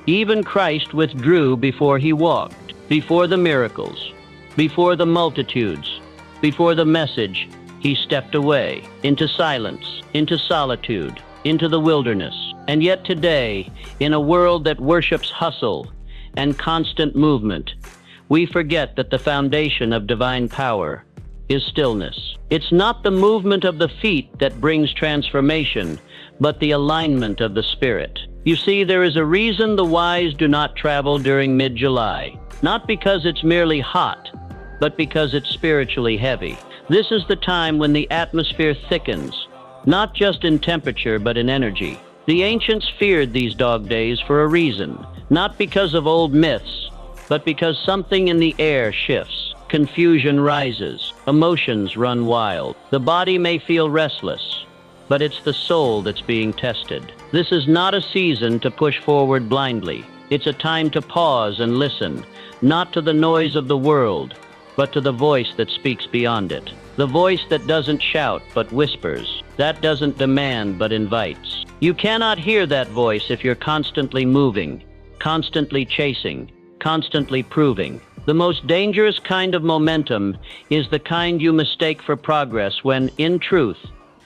Even Christ withdrew before he walked, before the miracles, before the multitudes, before the message. He stepped away into silence, into solitude, into the wilderness. And yet today, in a world that worships hustle and constant movement, we forget that the foundation of divine power is stillness. It's not the movement of the feet that brings transformation, but the alignment of the spirit. You see, there is a reason the wise do not travel during mid-July. Not because it's merely hot, but because it's spiritually heavy. This is the time when the atmosphere thickens, not just in temperature, but in energy. The ancients feared these dog days for a reason, not because of old myths, but because something in the air shifts. Confusion rises, emotions run wild. The body may feel restless, but it's the soul that's being tested. This is not a season to push forward blindly. It's a time to pause and listen, not to the noise of the world, but to the voice that speaks beyond it. The voice that doesn't shout but whispers, that doesn't demand but invites. You cannot hear that voice if you're constantly moving, constantly chasing, constantly proving. The most dangerous kind of momentum is the kind you mistake for progress when, in truth,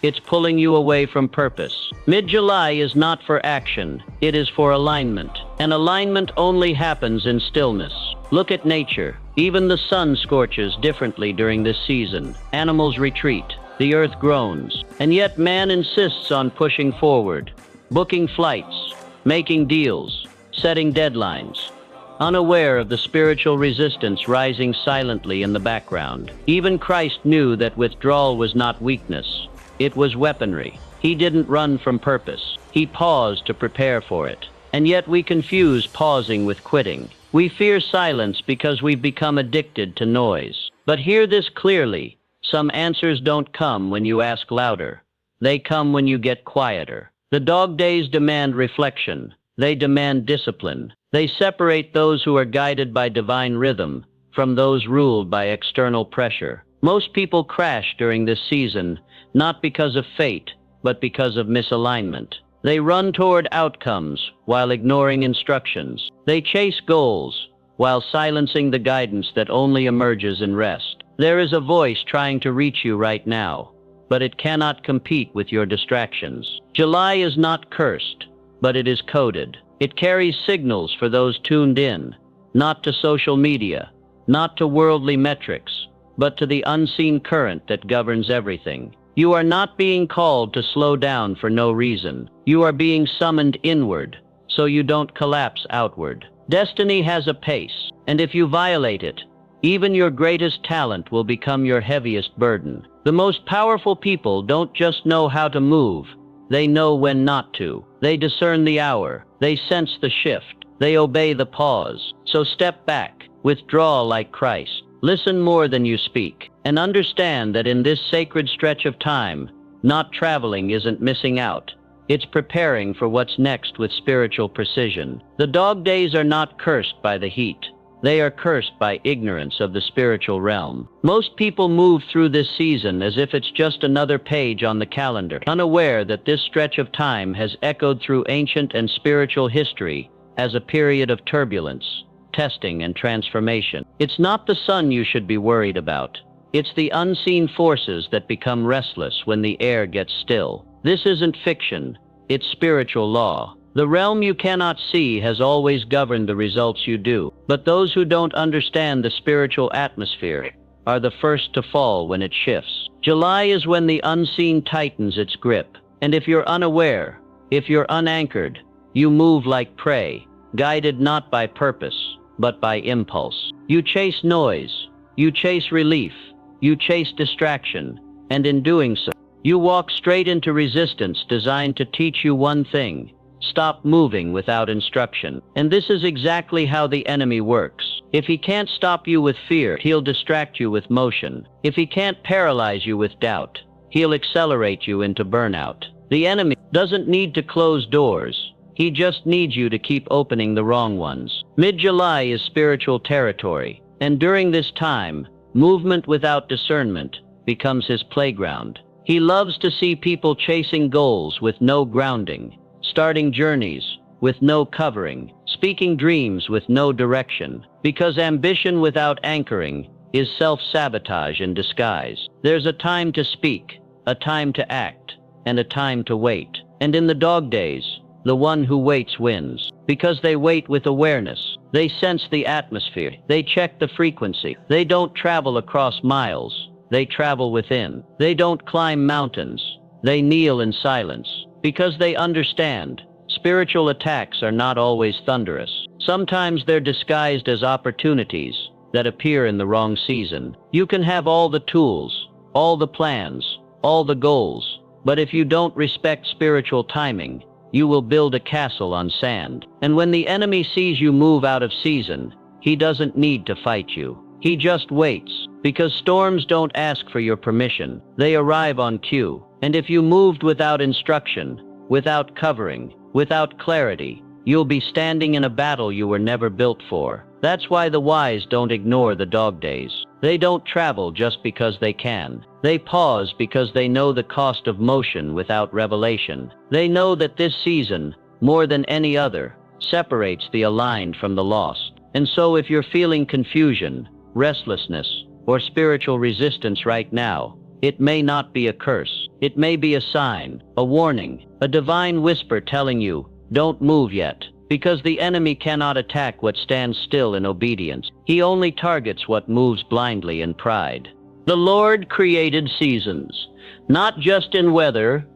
it's pulling you away from purpose. Mid-July is not for action, it is for alignment. And alignment only happens in stillness. Look at nature. Even the sun scorches differently during this season. Animals retreat, the earth groans, and yet man insists on pushing forward, booking flights, making deals, setting deadlines, unaware of the spiritual resistance rising silently in the background. Even Christ knew that withdrawal was not weakness. It was weaponry. He didn't run from purpose. He paused to prepare for it. And yet we confuse pausing with quitting. We fear silence because we've become addicted to noise. But hear this clearly. Some answers don't come when you ask louder. They come when you get quieter. The dog days demand reflection. They demand discipline. They separate those who are guided by divine rhythm from those ruled by external pressure. Most people crash during this season, not because of fate, but because of misalignment. They run toward outcomes while ignoring instructions. They chase goals while silencing the guidance that only emerges in rest. There is a voice trying to reach you right now, but it cannot compete with your distractions. July is not cursed, but it is coded. It carries signals for those tuned in, not to social media, not to worldly metrics, but to the unseen current that governs everything. You are not being called to slow down for no reason. You are being summoned inward, so you don't collapse outward. Destiny has a pace, and if you violate it, even your greatest talent will become your heaviest burden. The most powerful people don't just know how to move, they know when not to. They discern the hour, they sense the shift, they obey the pause. So step back, withdraw like Christ. Listen more than you speak, and understand that in this sacred stretch of time, not traveling isn't missing out. It's preparing for what's next with spiritual precision. The dog days are not cursed by the heat. They are cursed by ignorance of the spiritual realm. Most people move through this season as if it's just another page on the calendar, unaware that this stretch of time has echoed through ancient and spiritual history as a period of turbulence, testing, and transformation. It's not the sun you should be worried about. It's the unseen forces that become restless when the air gets still. This isn't fiction, it's spiritual law. The realm you cannot see has always governed the results you do, but those who don't understand the spiritual atmosphere are the first to fall when it shifts. July is when the unseen tightens its grip, and if you're unaware, if you're unanchored, you move like prey, guided not by purpose, but by impulse. You chase noise, you chase relief, you chase distraction, and in doing so, you walk straight into resistance designed to teach you one thing: stop moving without instruction. And this is exactly how the enemy works. If he can't stop you with fear, he'll distract you with motion. If he can't paralyze you with doubt, he'll accelerate you into burnout. The enemy doesn't need to close doors. He just needs you to keep opening the wrong ones. Mid-July is spiritual territory, and during this time, movement without discernment becomes his playground. He loves to see people chasing goals with no grounding, starting journeys with no covering, speaking dreams with no direction, because ambition without anchoring is self-sabotage in disguise. There's a time to speak, a time to act, and a time to wait. And in the dog days, the one who waits wins, because they wait with awareness. They sense the atmosphere. They check the frequency. They don't travel across miles. They travel within. They don't climb mountains. They kneel in silence, because they understand. Spiritual attacks are not always thunderous. Sometimes they're disguised as opportunities that appear in the wrong season. You can have all the tools, all the plans, all the goals, but if you don't respect spiritual timing, you will build a castle on sand. And when the enemy sees you move out of season, he doesn't need to fight you. He just waits, because storms don't ask for your permission. They arrive on cue. And if you moved without instruction, without covering, without clarity, you'll be standing in a battle you were never built for. That's why the wise don't ignore the dog days. They don't travel just because they can. They pause because they know the cost of motion without revelation. They know that this season, more than any other, separates the aligned from the lost. And so if you're feeling confusion, restlessness, or spiritual resistance right now, it may not be a curse. It may be a sign, a warning, a divine whisper telling you, don't move yet. Because the enemy cannot attack what stands still in obedience. He only targets what moves blindly in pride. The Lord created seasons, not just in weather,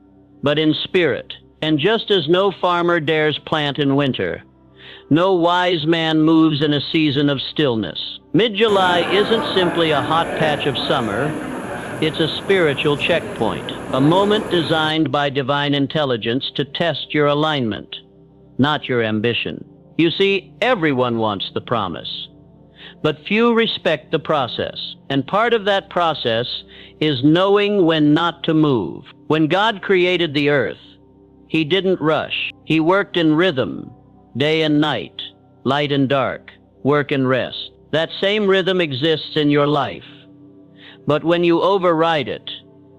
but in spirit. And just as no farmer dares plant in winter, no wise man moves in a season of stillness. Mid-July isn't simply a hot patch of summer. It's a spiritual checkpoint, a moment designed by divine intelligence to test your alignment, not your ambition. You see, everyone wants the promise, but few respect the process. And part of that process is knowing when not to move. When God created the earth, He didn't rush. He worked in rhythm, day and night, light and dark, work and rest. That same rhythm exists in your life. But when you override it,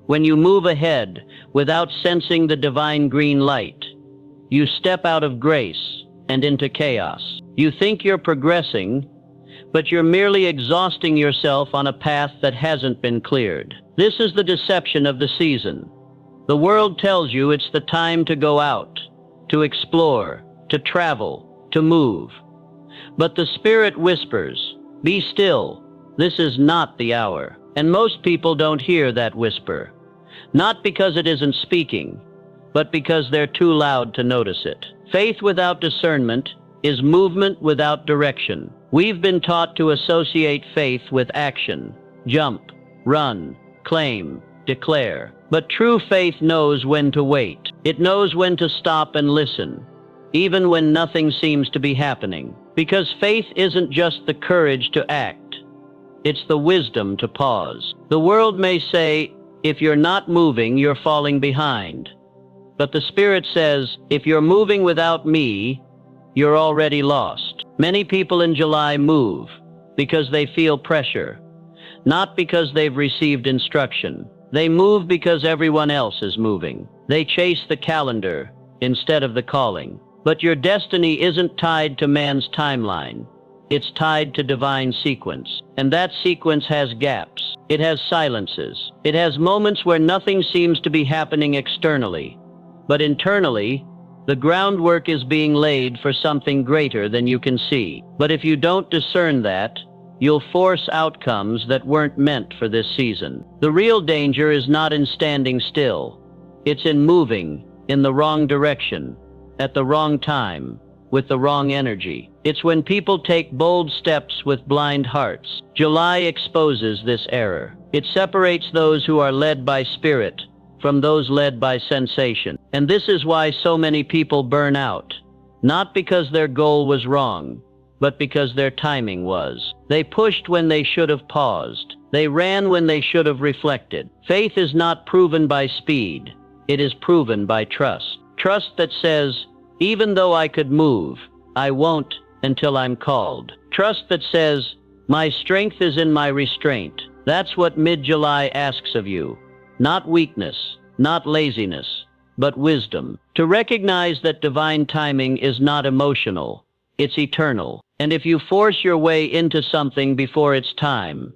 when you move ahead without sensing the divine green light, you step out of grace and into chaos. You think you're progressing, but you're merely exhausting yourself on a path that hasn't been cleared. This is the deception of the season. The world tells you it's the time to go out, to explore, to travel, to move. But the Spirit whispers, be still, this is not the hour. And most people don't hear that whisper, not because it isn't speaking, but because they're too loud to notice it. Faith without discernment is movement without direction. We've been taught to associate faith with action, jump, run, claim, declare. But true faith knows when to wait. It knows when to stop and listen, even when nothing seems to be happening. Because faith isn't just the courage to act. It's the wisdom to pause. The world may say, if you're not moving, you're falling behind. But the Spirit says, if you're moving without me, you're already lost. Many people in July move because they feel pressure, not because they've received instruction. They move because everyone else is moving. They chase the calendar instead of the calling. But your destiny isn't tied to man's timeline. It's tied to divine sequence. And that sequence has gaps. It has silences. It has moments where nothing seems to be happening externally. But internally, the groundwork is being laid for something greater than you can see. But if you don't discern that, you'll force outcomes that weren't meant for this season. The real danger is not in standing still. It's in moving in the wrong direction, at the wrong time, with the wrong energy. It's when people take bold steps with blind hearts. July exposes this error. It separates those who are led by spirit from those led by sensation. And this is why so many people burn out. Not because their goal was wrong, but because their timing was. They pushed when they should have paused. They ran when they should have reflected. Faith is not proven by speed. It is proven by trust. Trust that says, even though I could move, I won't until I'm called. Trust that says, my strength is in my restraint. That's what mid-July asks of you. Not weakness, not laziness, but wisdom. To recognize that divine timing is not emotional, it's eternal. And if you force your way into something before its time,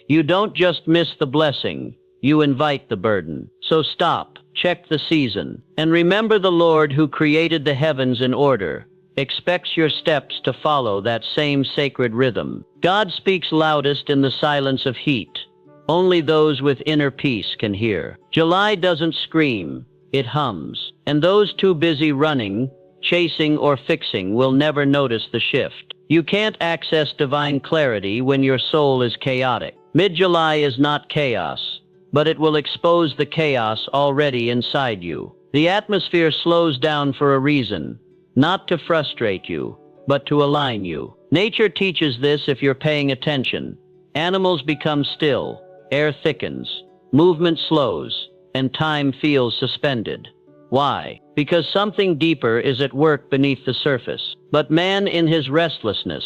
you don't just miss the blessing, you invite the burden. So stop, check the season, and remember the Lord who created the heavens in order expects your steps to follow that same sacred rhythm. God speaks loudest in the silence of heat. Only those with inner peace can hear. July doesn't scream, it hums. And those too busy running, chasing, or fixing will never notice the shift. You can't access divine clarity when your soul is chaotic. Mid-July is not chaos, but it will expose the chaos already inside you. The atmosphere slows down for a reason, not to frustrate you, but to align you. Nature teaches this if you're paying attention. Animals become still, air thickens, movement slows, and time feels suspended. Why? Because something deeper is at work beneath the surface. But man, in his restlessness,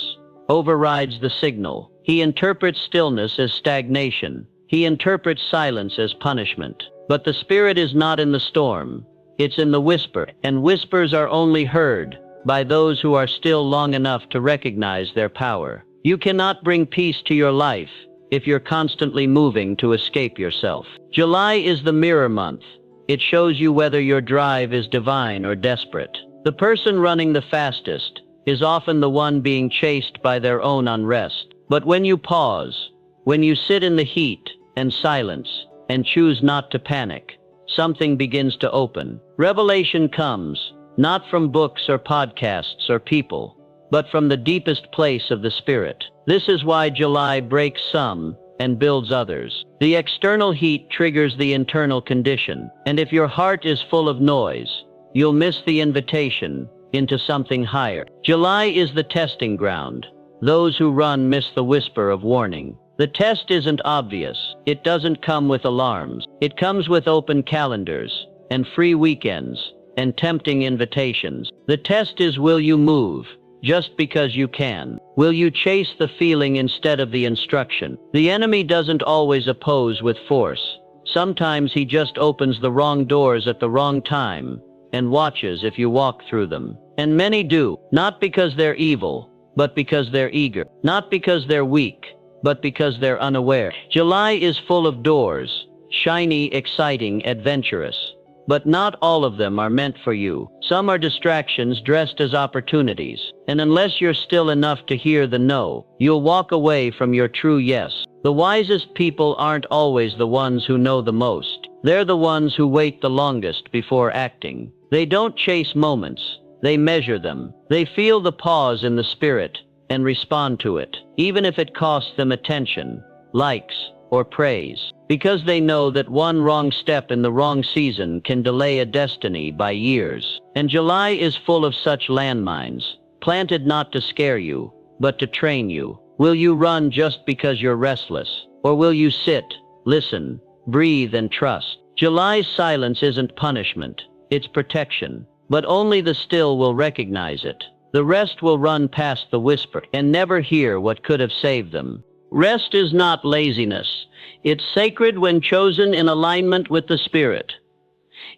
overrides the signal. He interprets stillness as stagnation. He interprets silence as punishment. But the spirit is not in the storm. It's in the whisper, and whispers are only heard by those who are still long enough to recognize their power. You cannot bring peace to your life if you're constantly moving to escape yourself. July is the mirror month. It shows you whether your drive is divine or desperate. The person running the fastest is often the one being chased by their own unrest. But when you pause, when you sit in the heat and silence and choose not to panic, something begins to open. Revelation comes, not from books or podcasts or people, but from the deepest place of the spirit. This is why July breaks some and builds others. The external heat triggers the internal condition, and if your heart is full of noise, you'll miss the invitation into something higher. July is the testing ground. Those who run miss the whisper of warning. The test isn't obvious. It doesn't come with alarms. It comes with open calendars, and free weekends, and tempting invitations. The test is, will you move just because you can? Will you chase the feeling instead of the instruction? The enemy doesn't always oppose with force. Sometimes he just opens the wrong doors at the wrong time and watches if you walk through them. And many do, not because they're evil, but because they're eager. Not because they're weak, but because they're unaware. July is full of doors, shiny, exciting, adventurous. But not all of them are meant for you. Some are distractions dressed as opportunities. And unless you're still enough to hear the no, you'll walk away from your true yes. The wisest people aren't always the ones who know the most. They're the ones who wait the longest before acting. They don't chase moments. They measure them. They feel the pause in the spirit and respond to it, even if it costs them attention, likes, or praise, because they know that one wrong step in the wrong season can delay a destiny by years. And July is full of such landmines, planted not to scare you, but to train you. Will you run just because you're restless? Or will you sit, listen, breathe, and trust? July's silence isn't punishment, it's protection. But only the still will recognize it. The rest will run past the whisper and never hear what could have saved them. Rest is not laziness. It's sacred when chosen in alignment with the Spirit.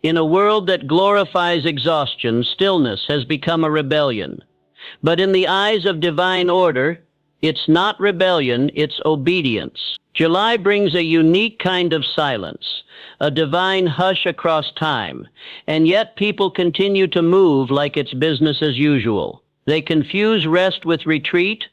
In a world that glorifies exhaustion, stillness has become a rebellion. But in the eyes of divine order, it's not rebellion, it's obedience. July brings a unique kind of silence, a divine hush across time, and yet people continue to move like it's business as usual. They confuse rest with retreat,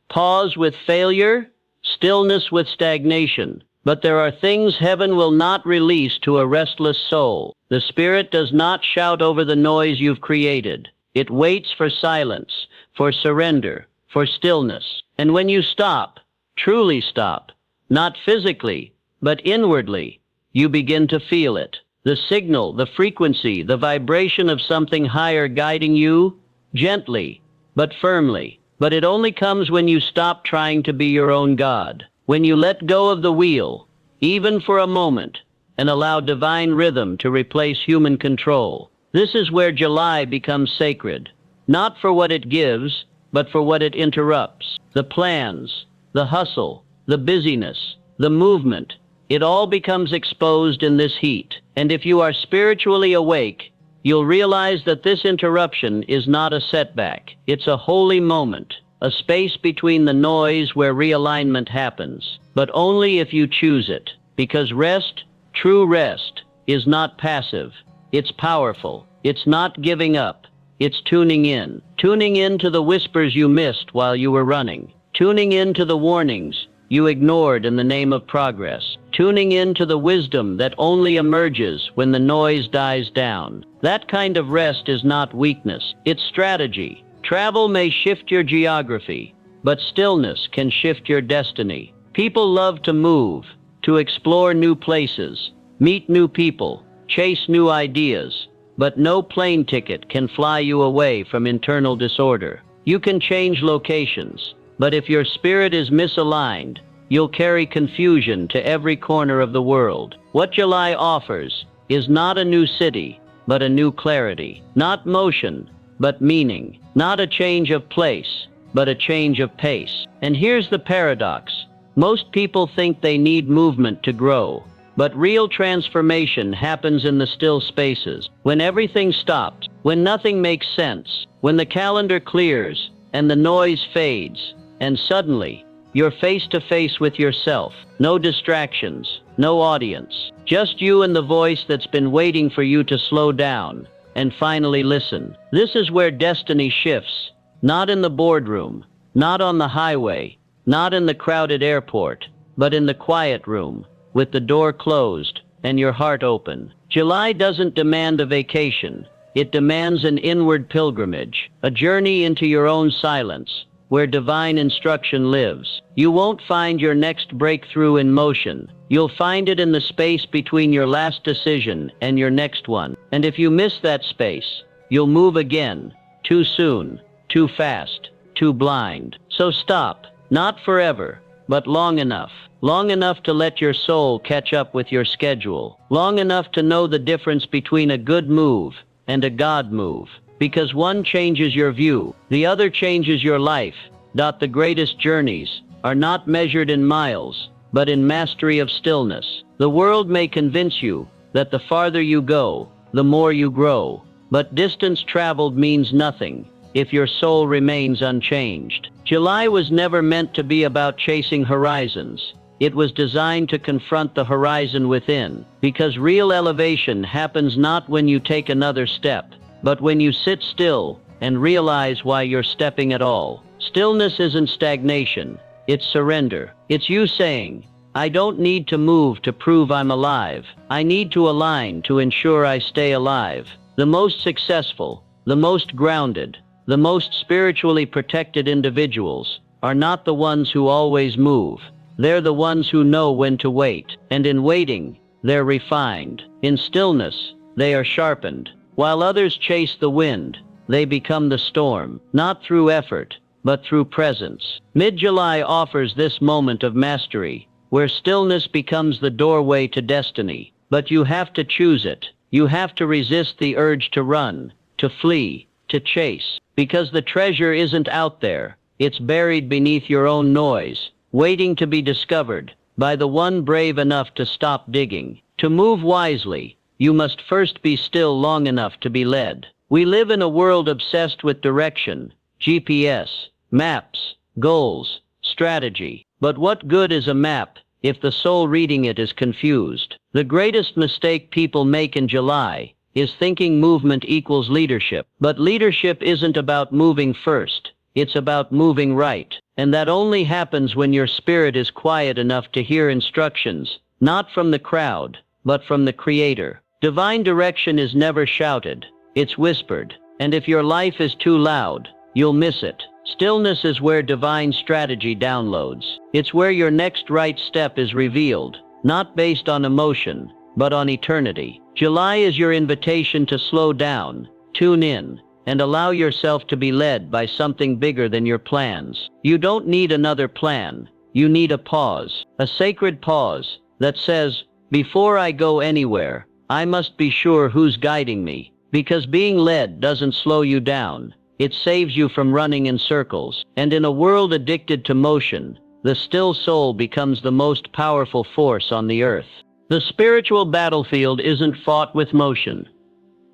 pause with failure, stillness with stagnation. But there are things heaven will not release to a restless soul. The Spirit does not shout over the noise you've created. It waits for silence, for surrender, for stillness. And when you stop, truly stop, not physically, but inwardly, you begin to feel it. The signal, the frequency, the vibration of something higher guiding you, gently, but firmly. But it only comes when you stop trying to be your own God. When you let go of the wheel, even for a moment, and allow divine rhythm to replace human control. This is where July becomes sacred, not for what it gives, but for what it interrupts. The plans, the hustle, the busyness, the movement, it all becomes exposed in this heat. And if you are spiritually awake, you'll realize that this interruption is not a setback. It's a holy moment, a space between the noise where realignment happens, but only if you choose it. Because rest, true rest, is not passive. It's powerful. It's not giving up. It's tuning in. Tuning in to the whispers you missed while you were running. Tuning in to the warnings you ignored in the name of progress. Tuning in to the wisdom that only emerges when the noise dies down. That kind of rest is not weakness. It's strategy. Travel may shift your geography, but stillness can shift your destiny. People love to move, to explore new places, meet new people, chase new ideas, but no plane ticket can fly you away from internal disorder. You can change locations, but if your spirit is misaligned, you'll carry confusion to every corner of the world. What July offers is not a new city, but a new clarity. Not motion, but meaning. Not a change of place, but a change of pace. And here's the paradox. Most people think they need movement to grow, but real transformation happens in the still spaces. When everything stops, when nothing makes sense, when the calendar clears and the noise fades, and suddenly, you're face to face with yourself. No distractions, no audience. Just you and the voice that's been waiting for you to slow down and finally listen. This is where destiny shifts. Not in the boardroom, not on the highway, not in the crowded airport, but in the quiet room, with the door closed and your heart open. July doesn't demand a vacation. It demands an inward pilgrimage, a journey into your own silence, where divine instruction lives. You won't find your next breakthrough in motion. You'll find it in the space between your last decision and your next one. And if you miss that space, you'll move again. Too soon, too fast, too blind. So stop, not forever, but long enough. Long enough to let your soul catch up with your schedule. Long enough to know the difference between a good move and a God move. Because one changes your view, the other changes your life. The greatest journeys are not measured in miles, but in mastery of stillness. The world may convince you that the farther you go, the more you grow. But distance traveled means nothing if your soul remains unchanged. July was never meant to be about chasing horizons. It was designed to confront the horizon within. Because real elevation happens not when you take another step, but when you sit still and realize why you're stepping at all. Stillness isn't stagnation, it's surrender. It's you saying, I don't need to move to prove I'm alive. I need to align to ensure I stay alive. The most successful, the most grounded, the most spiritually protected individuals are not the ones who always move. They're the ones who know when to wait. And in waiting, they're refined. In stillness, they are sharpened. While others chase the wind, they become the storm, not through effort, but through presence. Mid-July offers this moment of mastery, where stillness becomes the doorway to destiny. But you have to choose it. You have to resist the urge to run, to flee, to chase. Because the treasure isn't out there. It's buried beneath your own noise, waiting to be discovered by the one brave enough to stop digging. To move wisely, you must first be still long enough to be led. We live in a world obsessed with direction, GPS, maps, goals, strategy. But what good is a map if the soul reading it is confused? The greatest mistake people make in July is thinking movement equals leadership. But leadership isn't about moving first. It's about moving right. And that only happens when your spirit is quiet enough to hear instructions, not from the crowd, but from the Creator. Divine direction is never shouted, it's whispered. And if your life is too loud, you'll miss it. Stillness is where divine strategy downloads. It's where your next right step is revealed, not based on emotion, but on eternity. July is your invitation to slow down, tune in, and allow yourself to be led by something bigger than your plans. You don't need another plan. You need a pause, a sacred pause that says, before I go anywhere, I must be sure who's guiding me. Because being led doesn't slow you down. It saves you from running in circles. And in a world addicted to motion, the still soul becomes the most powerful force on the earth. The spiritual battlefield isn't fought with motion.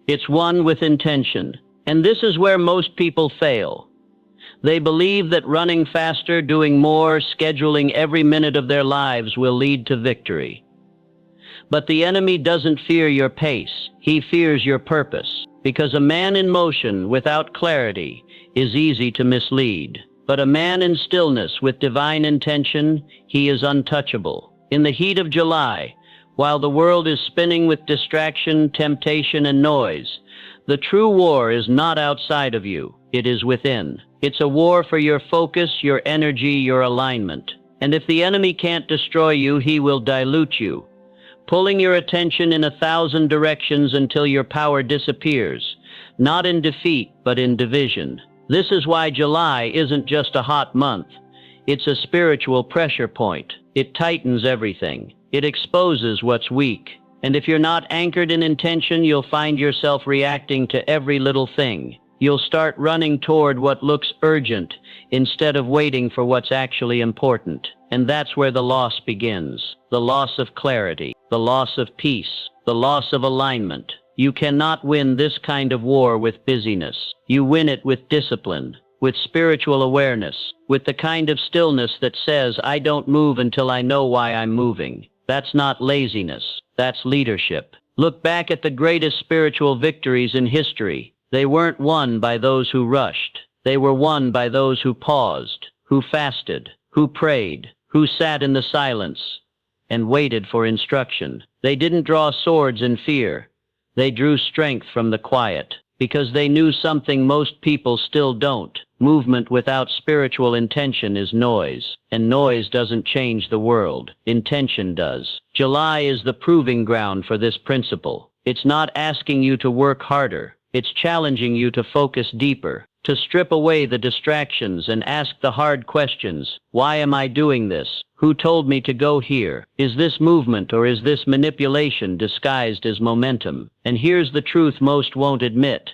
It's one with intention. And this is where most people fail. They believe that running faster, doing more, scheduling every minute of their lives will lead to victory. But the enemy doesn't fear your pace, he fears your purpose. Because a man in motion without clarity is easy to mislead. But a man in stillness with divine intention, he is untouchable. In the heat of July, while the world is spinning with distraction, temptation, and noise, the true war is not outside of you, it is within. It's a war for your focus, your energy, your alignment. And if the enemy can't destroy you, he will dilute you, pulling your attention in 1,000 directions until your power disappears, not in defeat, but in division. This is why July isn't just a hot month. It's a spiritual pressure point. It tightens everything. It exposes what's weak. And if you're not anchored in intention, you'll find yourself reacting to every little thing. You'll start running toward what looks urgent instead of waiting for what's actually important. And that's where the loss begins. The loss of clarity, the loss of peace, the loss of alignment. You cannot win this kind of war with busyness. You win it with discipline, with spiritual awareness, with the kind of stillness that says, I don't move until I know why I'm moving. That's not laziness. That's leadership. Look back at the greatest spiritual victories in history. They weren't won by those who rushed. They were won by those who paused, who fasted, who prayed, who sat in the silence and waited for instruction. They didn't draw swords in fear. They drew strength from the quiet, because they knew something most people still don't. Movement without spiritual intention is noise, and noise doesn't change the world. Intention does. July is the proving ground for this principle. It's not asking you to work harder. It's challenging you to focus deeper, to strip away the distractions and ask the hard questions. Why am I doing this? Who told me to go here? Is this movement or is this manipulation disguised as momentum? And here's the truth most won't admit.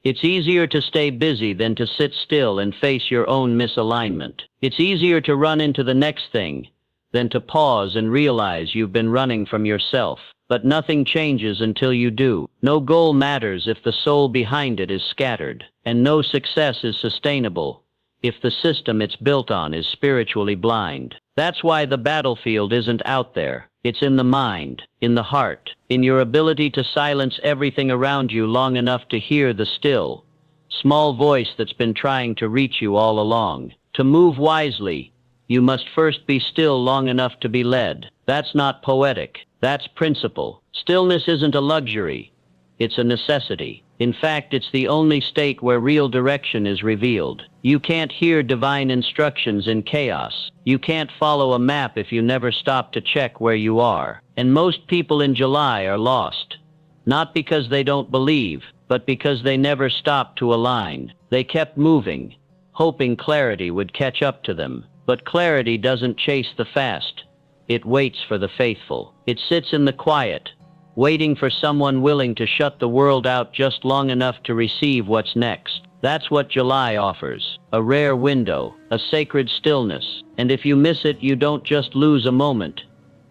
It's easier to stay busy than to sit still and face your own misalignment. It's easier to run into the next thing than to pause and realize you've been running from yourself. But nothing changes until you do. No goal matters if the soul behind it is scattered, and no success is sustainable if the system it's built on is spiritually blind. That's why the battlefield isn't out there. It's in the mind, in the heart, in your ability to silence everything around you long enough to hear the still, small voice that's been trying to reach you all along. To move wisely, you must first be still long enough to be led. That's not poetic. That's principle. Stillness isn't a luxury. It's a necessity. In fact, it's the only state where real direction is revealed. You can't hear divine instructions in chaos. You can't follow a map if you never stop to check where you are. And most people in July are lost. Not because they don't believe, but because they never stopped to align. They kept moving, hoping clarity would catch up to them. But clarity doesn't chase the fast. It waits for the faithful. It sits in the quiet, waiting for someone willing to shut the world out just long enough to receive what's next. That's what July offers. A rare window, a sacred stillness. And if you miss it, you don't just lose a moment.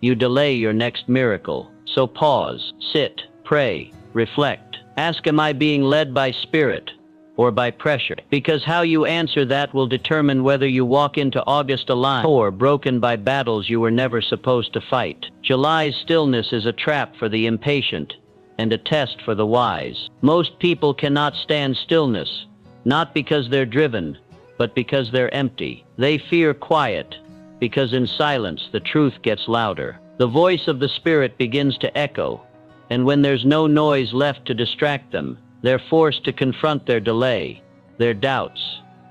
You delay your next miracle. So pause, sit, pray, reflect. Ask, am I being led by spirit or by pressure? Because how you answer that will determine whether you walk into August aligned or broken by battles you were never supposed to fight. July's stillness is a trap for the impatient and a test for the wise. Most people cannot stand stillness, not because they're driven, but because they're empty. They fear quiet, because in silence the truth gets louder. The voice of the spirit begins to echo, and when there's no noise left to distract them, they're forced to confront their delay, their doubts,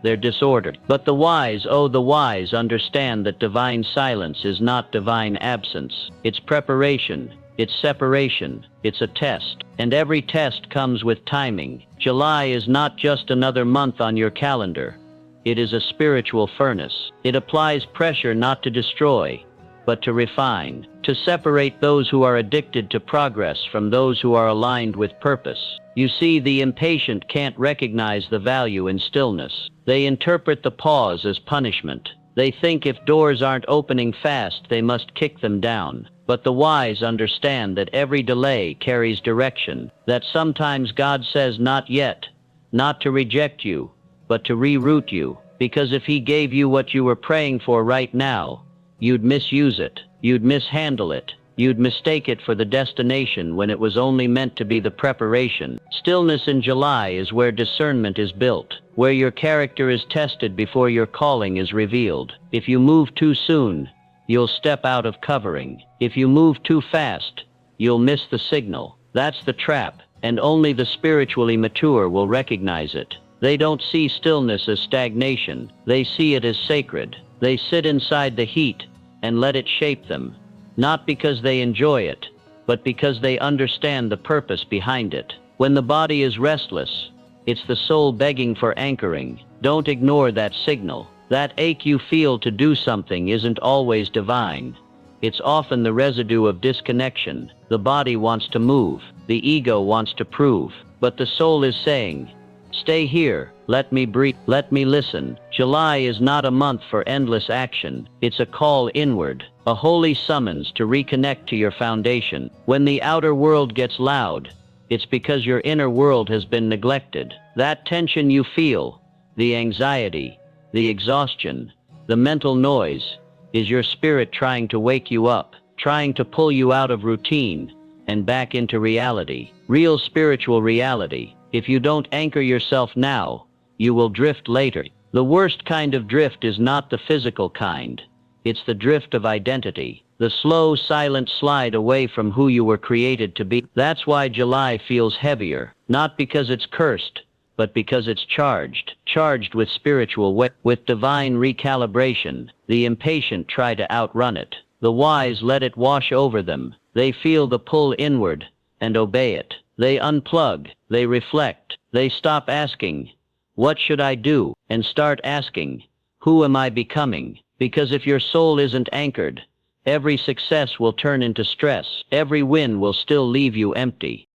their disorder. But the wise, oh the wise, understand that divine silence is not divine absence. It's preparation, it's separation, it's a test. And every test comes with timing. July is not just another month on your calendar. It is a spiritual furnace. It applies pressure not to destroy, but to refine, to separate those who are addicted to progress from those who are aligned with purpose. You see, the impatient can't recognize the value in stillness. They interpret the pause as punishment. They think if doors aren't opening fast, they must kick them down. But the wise understand that every delay carries direction, that sometimes God says not yet, not to reject you, but to reroute you, because if He gave you what you were praying for right now, you'd misuse it, you'd mishandle it, you'd mistake it for the destination when it was only meant to be the preparation. Stillness in July is where discernment is built, where your character is tested before your calling is revealed. If you move too soon, you'll step out of covering. If you move too fast, you'll miss the signal. That's the trap, and only the spiritually mature will recognize it. They don't see stillness as stagnation. They see it as sacred. They sit inside the heat and let it shape them, not because they enjoy it, but because they understand the purpose behind it. When the body is restless, it's the soul begging for anchoring. Don't ignore that signal. That ache you feel to do something isn't always divine. It's often the residue of disconnection. The body wants to move, the ego wants to prove, but the soul is saying, stay here, let me breathe, let me listen. July is not a month for endless action. It's a call inward, a holy summons to reconnect to your foundation. When the outer world gets loud, it's because your inner world has been neglected. That tension you feel, the anxiety, the exhaustion, the mental noise, is your spirit trying to wake you up, trying to pull you out of routine and back into reality. Real spiritual reality. If you don't anchor yourself now, you will drift later. The worst kind of drift is not the physical kind. It's the drift of identity, the slow, silent slide away from who you were created to be. That's why July feels heavier, not because it's cursed, but because it's charged with spiritual weight, with divine recalibration. The impatient try to outrun it. The wise let it wash over them. They feel the pull inward and obey it. They unplug, they reflect, they stop asking, what should I do? And start asking, who am I becoming? Because if your soul isn't anchored, every success will turn into stress. Every win will still leave you empty.